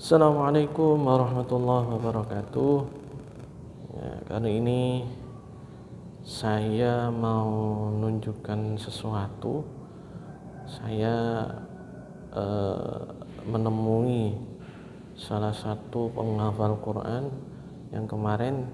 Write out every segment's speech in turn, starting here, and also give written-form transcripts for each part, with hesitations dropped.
Assalamualaikum warahmatullahi wabarakatuh. Kali ini saya mau menunjukkan sesuatu. Saya menemui salah satu penghafal Quran yang kemarin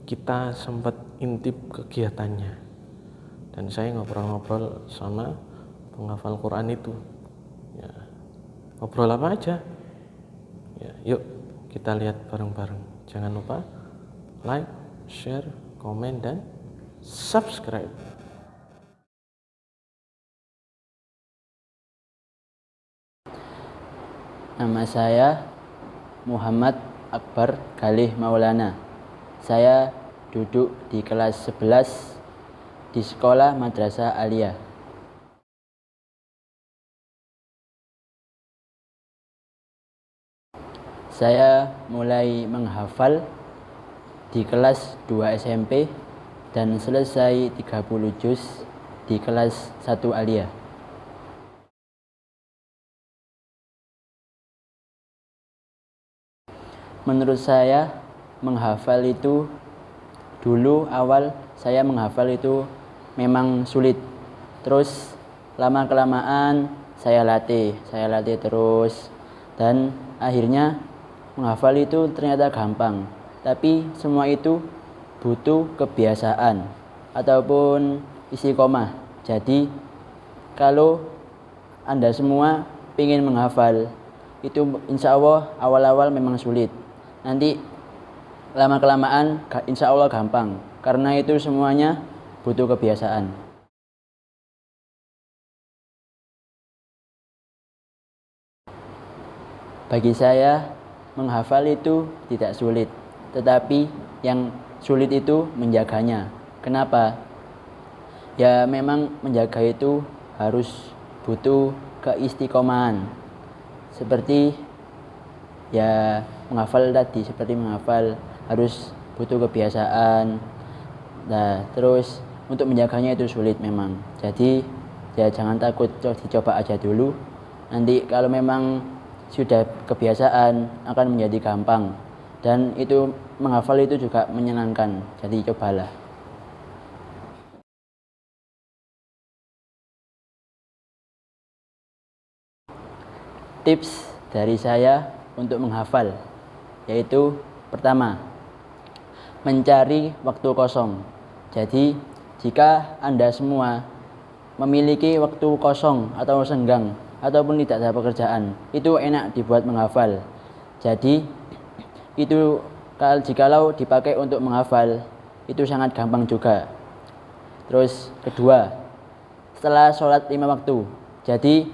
kita sempat intip kegiatannya, dan saya ngobrol-ngobrol sama penghafal Quran itu. Ngobrol apa aja? Yuk kita lihat bareng-bareng. Jangan lupa like, share, komen, dan subscribe. Nama saya Muhammad Akbar Galih Maulana. Saya duduk di kelas 11 di sekolah Madrasah Aliyah. Saya mulai menghafal di kelas 2 SMP dan selesai 30 juz di kelas 1 Aliyah. Menurut saya, menghafal itu dulu awal saya menghafal itu memang sulit. Terus lama-kelamaan saya latih terus, dan akhirnya menghafal itu ternyata gampang. Tapi semua itu butuh kebiasaan ataupun istiqomah. Jadi kalau Anda semua ingin menghafal, itu insya Allah awal-awal memang sulit. Nanti lama-kelamaan insya Allah gampang, karena itu semuanya butuh kebiasaan. Bagi saya, menghafal itu tidak sulit, tetapi yang sulit itu menjaganya. Kenapa? Ya memang menjaga itu harus butuh keistiqomahan. Seperti ya menghafal tadi, seperti menghafal harus butuh kebiasaan. Nah, terus untuk menjaganya itu sulit memang. Jadi ya jangan takut, dicoba aja dulu. Nanti kalau memang sudah kebiasaan akan menjadi gampang, dan itu menghafal itu juga menyenangkan. Jadi cobalah. Tips dari saya untuk menghafal yaitu pertama, mencari waktu kosong. Jadi jika Anda semua memiliki waktu kosong atau senggang ataupun tidak ada pekerjaan, itu enak dibuat menghafal. Jadi itu jikalau dipakai untuk menghafal itu sangat gampang juga. Terus kedua, setelah sholat 5 waktu. Jadi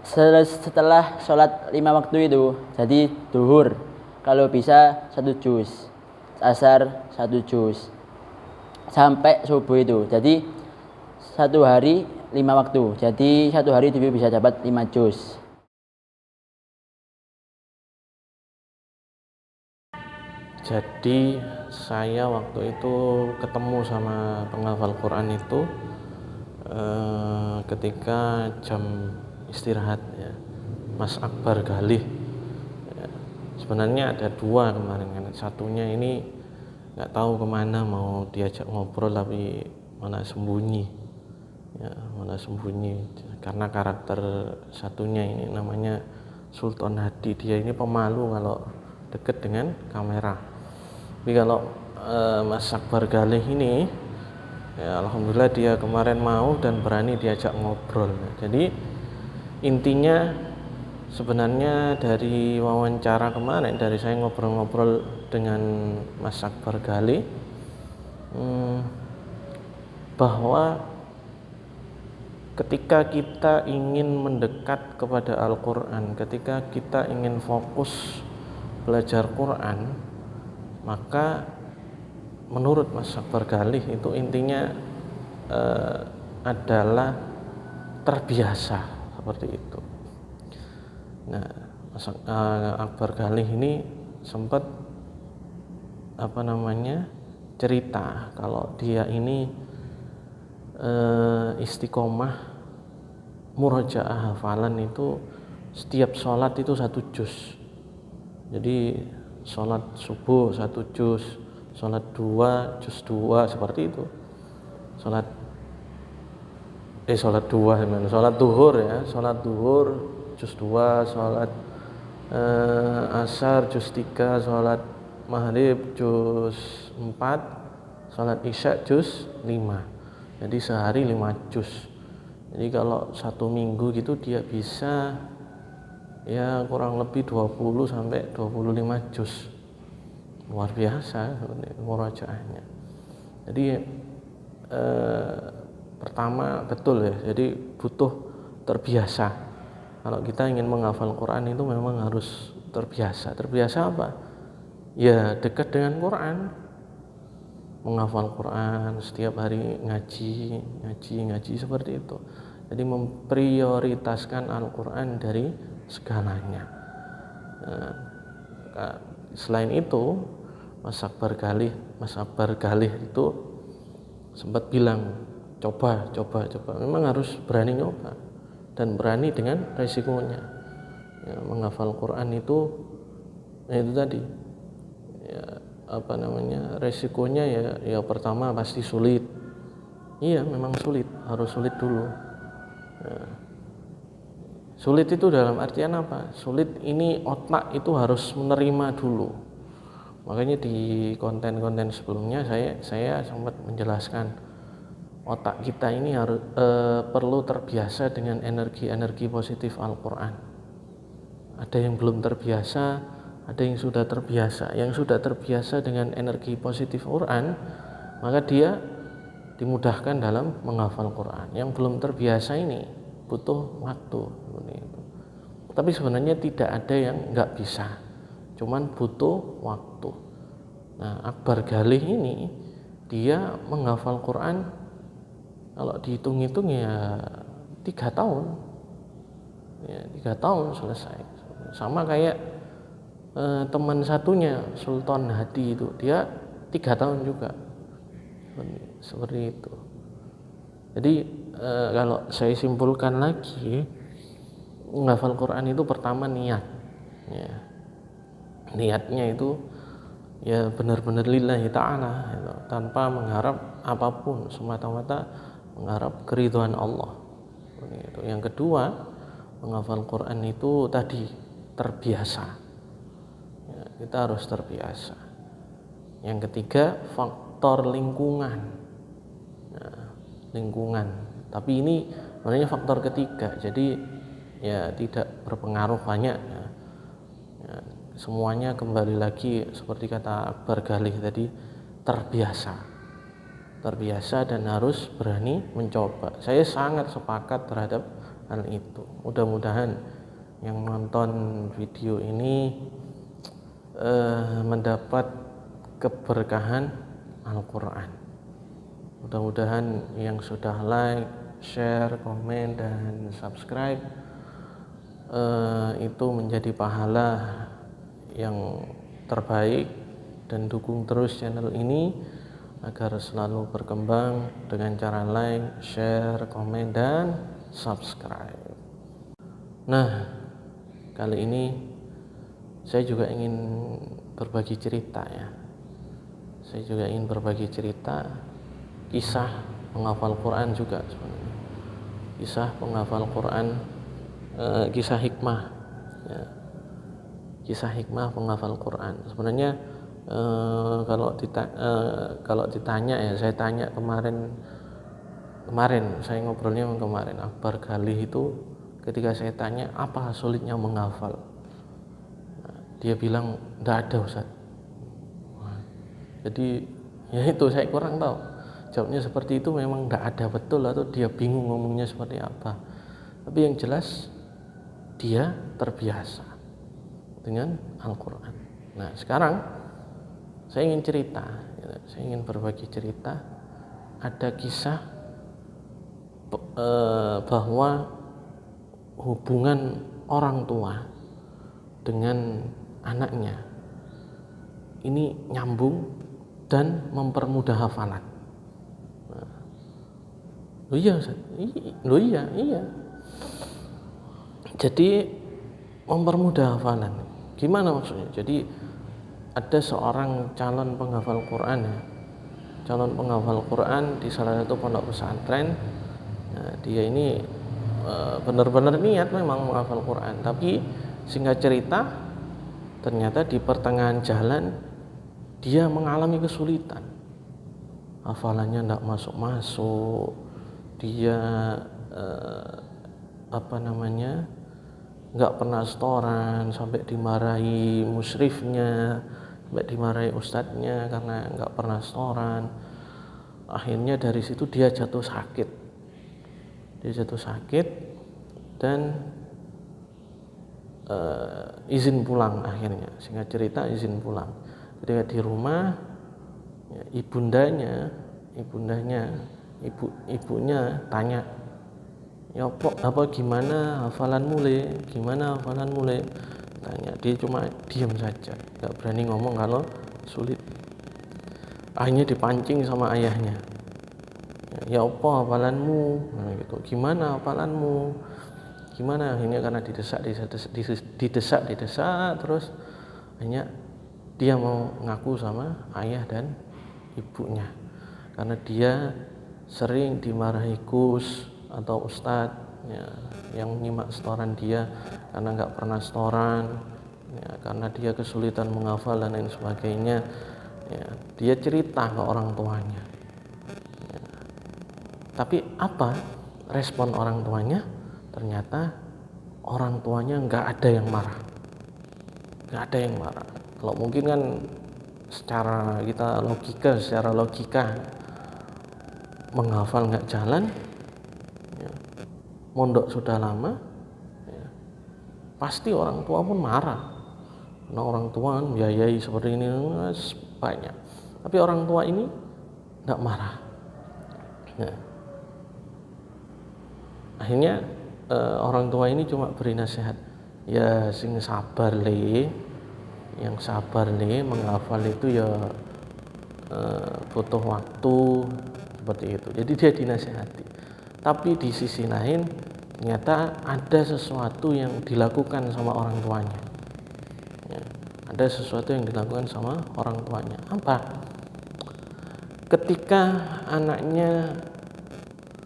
setelah sholat 5 waktu itu, jadi duhur kalau bisa 1 juz, asar 1 juz, sampai subuh itu. Jadi satu hari 5 waktu, jadi satu hari bisa dapat 5 juz. Jadi saya waktu itu ketemu sama penghafal Quran itu ketika jam istirahat ya, Mas Akbar Galih ya. Sebenarnya ada dua kemarin kan, satunya ini nggak tahu kemana mau diajak ngobrol tapi malah sembunyi ya, karena karakter satunya ini namanya Sultan Hadi. Dia ini pemalu kalau deket dengan kamera. Tapi kalau Mas Akbar Galih ini ya, alhamdulillah dia kemarin mau dan berani diajak ngobrol. Jadi intinya sebenarnya dari wawancara kemarin, dari saya ngobrol-ngobrol dengan Mas Akbar Galih, bahwa ketika kita ingin mendekat kepada Al-Quran, ketika kita ingin fokus belajar Quran, maka menurut Mas Akbar Galih itu intinya adalah terbiasa seperti itu. Nah, Mas Akbar Galih ini sempat cerita kalau dia ini istiqomah murojaah hafalan itu setiap sholat itu 1 juz. Jadi sholat subuh 1 juz, sholat 2 juz 2 seperti itu. Sholat duhur ya, sholat duhur juz 2, sholat asar juz 3, sholat maghrib juz 4, sholat isya juz 5. Jadi sehari 5 juz. Jadi kalau 1 minggu gitu dia bisa ya kurang lebih 20 sampai 25 juz. Luar biasa murajaahnya. Jadi pertama betul ya, jadi butuh terbiasa. Kalau kita ingin menghafal Quran itu memang harus terbiasa. Terbiasa apa? Ya dekat dengan Quran, menghafal Quran, setiap hari ngaji seperti itu. Jadi memprioritaskan Al-Quran dari segalanya. Selain itu, Mas Akbar Galih itu sempat bilang coba. Memang harus berani nyoba dan berani dengan resikonya. Ya, menghafal Quran itu tadi. Ya, resikonya ya pertama pasti sulit. Iya, memang sulit, harus sulit dulu. Ya. Sulit itu dalam artian apa? Sulit ini otak itu harus menerima dulu. Makanya di konten-konten sebelumnya saya sempat menjelaskan otak kita ini harus perlu terbiasa dengan energi positif Al-Quran. Ada yang belum terbiasa, ada yang sudah terbiasa. Yang sudah terbiasa dengan energi positif Quran, maka dia dimudahkan dalam menghafal Quran. Yang belum terbiasa ini butuh waktu. Tapi sebenarnya tidak ada yang nggak bisa, cuman butuh waktu. Nah, Akbar Galih ini dia menghafal Quran kalau dihitung-hitung ya 3 tahun, ya 3 tahun selesai. Sama kayak teman satunya Sultan Hadi itu, dia 3 tahun juga, seperti itu. Jadi kalau saya simpulkan lagi, menghafal Quran itu pertama niat, ya. Niatnya itu ya benar-benar lillahi ta'ala gitu, tanpa mengharap apapun, semata-mata mengharap keridhaan Allah gitu. Yang kedua, menghafal Quran itu tadi terbiasa, ya, kita harus terbiasa. Yang ketiga, faktor lingkungan, ya, lingkungan. Tapi ini sebenarnya faktor ketiga, jadi ya tidak berpengaruh banyak ya. Ya, semuanya kembali lagi seperti kata Akbar Galih tadi, terbiasa dan harus berani mencoba. Saya sangat sepakat terhadap hal itu. Mudah-mudahan yang nonton video ini mendapat keberkahan Al-Quran. Mudah-mudahan yang sudah like, share, komen, dan subscribe itu menjadi pahala yang terbaik, dan dukung terus channel ini agar selalu berkembang dengan cara like, share, komen, dan subscribe. Nah, kali ini saya juga ingin berbagi cerita ya. Saya juga ingin berbagi cerita kisah penghafal Quran juga sebenarnya. Kisah penghafal Quran, kisah hikmah ya. Kisah hikmah penghafal Quran. Sebenarnya kalau ditanya ya, saya tanya kemarin saya ngobrolnya kemarin Akbar Galih itu, ketika saya tanya apa sulitnya menghafal, dia bilang enggak ada, Ustaz. Jadi ya itu saya kurang tahu jawabnya seperti itu, memang enggak ada betul atau dia bingung ngomongnya seperti apa. Tapi yang jelas dia terbiasa dengan Al-Quran. Nah, sekarang saya ingin cerita, saya ingin berbagi cerita. Ada kisah bahwa hubungan orang tua dengan anaknya ini nyambung dan mempermudah hafalan. Iya. Jadi mempermudah hafalan. Gimana maksudnya? Jadi ada seorang calon penghafal Quran ya, calon penghafal Quran di salah satu pondok pesantren. Nah, dia ini benar-benar niat memang menghafal Quran, tapi singkat cerita ternyata di pertengahan jalan dia mengalami kesulitan, hafalannya tidak masuk-masuk, dia nggak pernah setoran, sampai dimarahi musyrifnya, sampai dimarahi ustadznya karena nggak pernah setoran. Akhirnya dari situ dia jatuh sakit dan izin pulang. Akhirnya singkat cerita izin pulang. Ketika di rumah ya, ibunya tanya, ya apa gimana hafalanmu le, tanya. Dia cuma diam saja, nggak berani ngomong kalau sulit. Akhirnya dipancing sama ayahnya, ya apa hafalanmu, nah, gitu. Gimana hafalanmu, gimana? Akhirnya karena didesak terus akhirnya dia mau ngaku sama ayah dan ibunya karena dia sering dimarahi Gus atau ustadz ya, yang nyimak setoran dia karena nggak pernah setoran ya, karena dia kesulitan menghafal dan lain sebagainya ya. Dia cerita ke orang tuanya ya. Tapi apa respon orang tuanya? Ternyata orang tuanya nggak ada yang marah. Kalau mungkin kan secara logika menghafal nggak jalan ya, mondok sudah lama ya, pasti orang tua pun marah karena orang tua kan biayai seperti ini banyak, tapi orang tua ini nggak marah ya. Akhirnya orang tua ini cuma beri nasihat, ya sing sabar le, yang sabar le, menghafal itu ya butuh waktu seperti itu. Jadi dia dinasihati. Tapi di sisi lain ternyata ada sesuatu yang dilakukan sama orang tuanya. Ya, ada sesuatu yang dilakukan sama orang tuanya. Apa? Ketika anaknya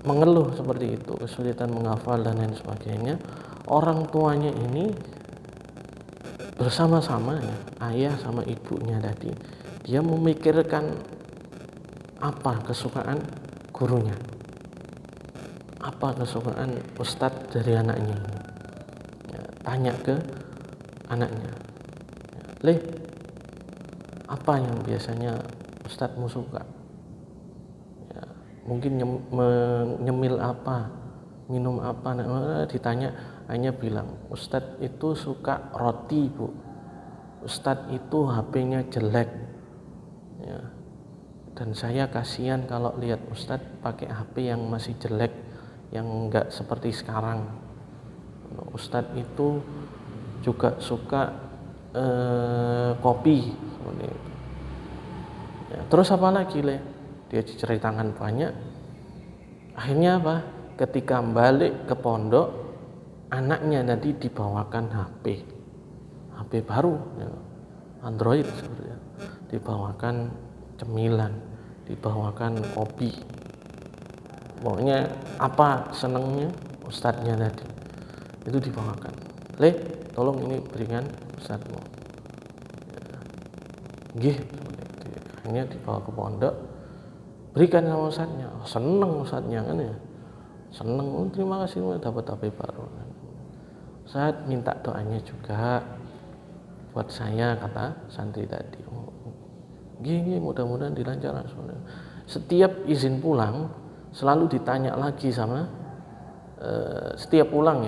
mengeluh seperti itu, kesulitan menghafal dan lain sebagainya, orang tuanya ini bersama-sama ya, ayah sama ibunya tadi, dia memikirkan apa kesukaan gurunya, apa kesukaan ustadz dari anaknya ini ya, tanya ke anaknya, Le, apa yang biasanya ustadzmu suka ya, mungkin nyemil apa, minum apa. Ditanya, hanya bilang ustadz itu suka roti bu, ustadz itu HP-nya jelek ya, dan saya kasihan kalau lihat ustadz pakai HP yang masih jelek, yang enggak seperti sekarang. Ustadz itu juga suka kopi seperti itu ya. Terus apa lagi le? Dia diceritakan banyak. Akhirnya apa? Ketika balik ke pondok, anaknya nanti dibawakan HP baru ya, Android seperti itu. Dibawakan cemilan, dibawakan kopi, pokoknya apa senengnya ustadznya tadi itu dibawakan. Le, tolong ini berikan ustadzmu ya. Gih, akhirnya dibawa ke pondok, berikan sama ustadznya. Seneng ustadznya kan ya, seneng, terima kasih dapat HP baru. Ustadz minta doanya juga buat saya, kata santri tadi. Gini, mudah-mudahan dilancarkan. Setiap izin pulang selalu ditanya lagi sama setiap pulang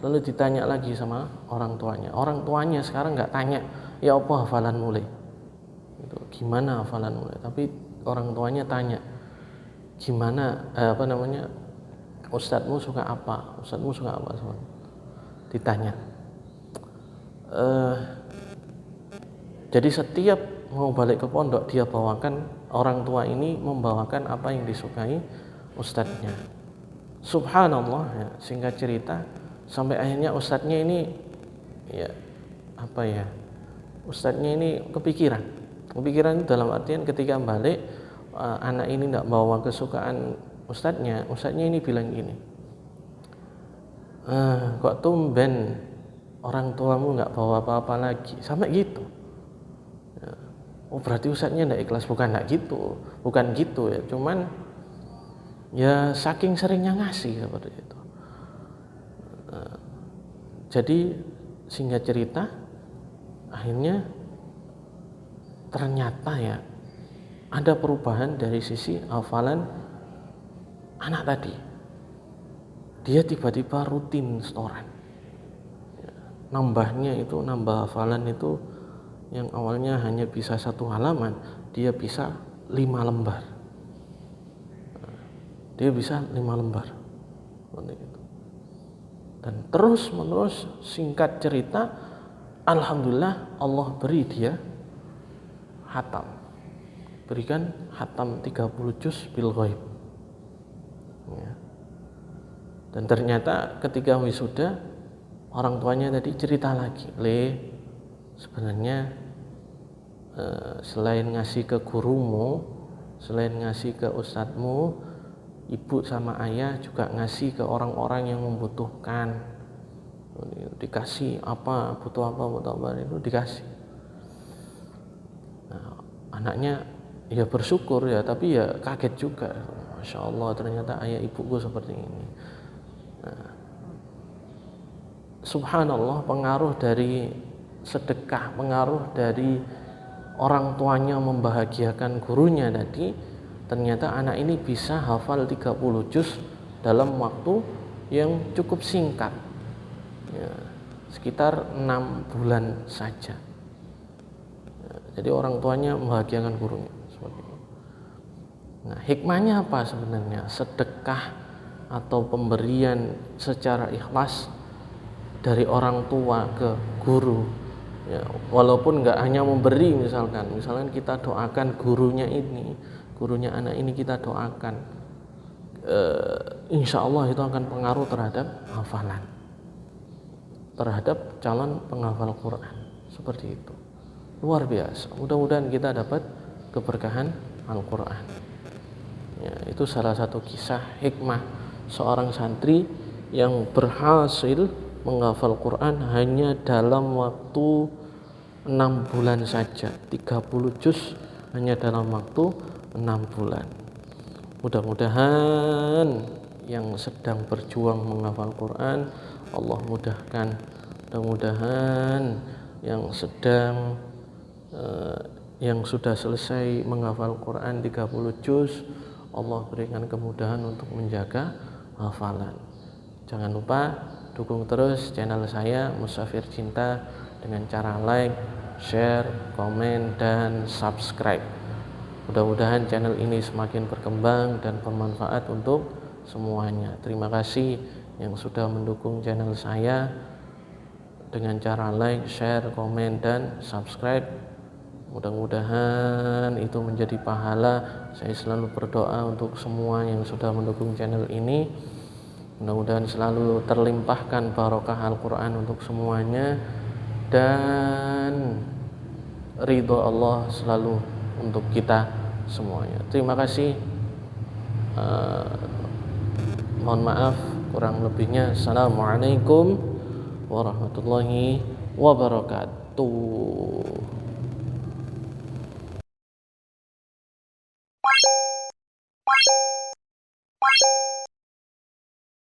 selalu ditanya lagi sama orang tuanya. Orang tuanya sekarang nggak tanya, ya apa hafalan mulai itu, gimana hafalan mulai, tapi orang tuanya tanya, gimana ustadzmu suka apa, ditanya. Jadi setiap mau balik ke pondok, dia bawakan, orang tua ini membawakan apa yang disukai ustadznya. Subhanallah ya, singkat cerita sampai akhirnya ustadznya ini ya apa ya, ustadznya ini kepikiran dalam artian ketika balik anak ini tidak bawa kesukaan ustadznya ini bilang gini, kok tumben orang tuamu nggak bawa apa-apa lagi, sampai gitu. Oh berarti ustadznya tidak ikhlas, bukan gitu ya, cuman ya saking seringnya ngasih seperti itu. Jadi singkat cerita, akhirnya ternyata ya ada perubahan dari sisi hafalan anak tadi. Dia tiba-tiba rutin setoran. Nambah hafalan itu yang awalnya hanya bisa 1 halaman, dia bisa 5 lembar. Dan terus menerus, singkat cerita, alhamdulillah Allah beri dia hatam. Berikan hatam 30 juz bil ghaib. Ya. Dan ternyata ketika wisuda, orang tuanya tadi cerita lagi, sebenarnya selain ngasih ke gurumu, selain ngasih ke ustadzmu, ibu sama ayah juga ngasih ke orang-orang yang membutuhkan. Dikasih apa, butuh apa itu dikasih. Nah, anaknya ya bersyukur ya, tapi ya kaget juga. Masya Allah, ternyata ayah ibuku seperti ini. Nah, subhanallah, pengaruh dari sedekah, pengaruh dari orang tuanya membahagiakan gurunya tadi, ternyata anak ini bisa hafal 30 juz dalam waktu yang cukup singkat ya, sekitar 6 bulan saja ya, jadi orang tuanya membahagiakan gurunya seperti itu. Nah, hikmahnya apa sebenarnya? Sedekah atau pemberian secara ikhlas dari orang tua ke guru ya, walaupun nggak hanya memberi, misalkan kita doakan gurunya anak ini kita doakan, insya Allah itu akan pengaruh terhadap hafalan, terhadap calon penghafal Quran. Seperti itu, luar biasa. Mudah-mudahan kita dapat keberkahan Al-Quran ya, itu salah satu kisah hikmah seorang santri yang berhasil menghafal Quran hanya dalam waktu 6 bulan saja, 30 juz hanya dalam waktu 6 bulan. Mudah-mudahan yang sedang berjuang menghafal Quran Allah mudahkan. Mudah-mudahan yang sudah selesai menghafal Quran 30 juz Allah berikan kemudahan untuk menjaga hafalan. Jangan lupa dukung terus channel saya Musafir Cinta dengan cara like, share, komen, dan subscribe. Mudah-mudahan channel ini semakin berkembang dan bermanfaat untuk semuanya. Terima kasih yang sudah mendukung channel saya dengan cara like, share, komen, dan subscribe. Mudah-mudahan itu menjadi pahala. Saya selalu berdoa untuk semua yang sudah mendukung channel ini. Mudah-mudahan selalu terlimpahkan barokah Al-Quran untuk semuanya, dan ridho Allah selalu untuk kita semuanya. Terima kasih. Mohon maaf kurang lebihnya. Assalamualaikum warahmatullahi wabarakatuh.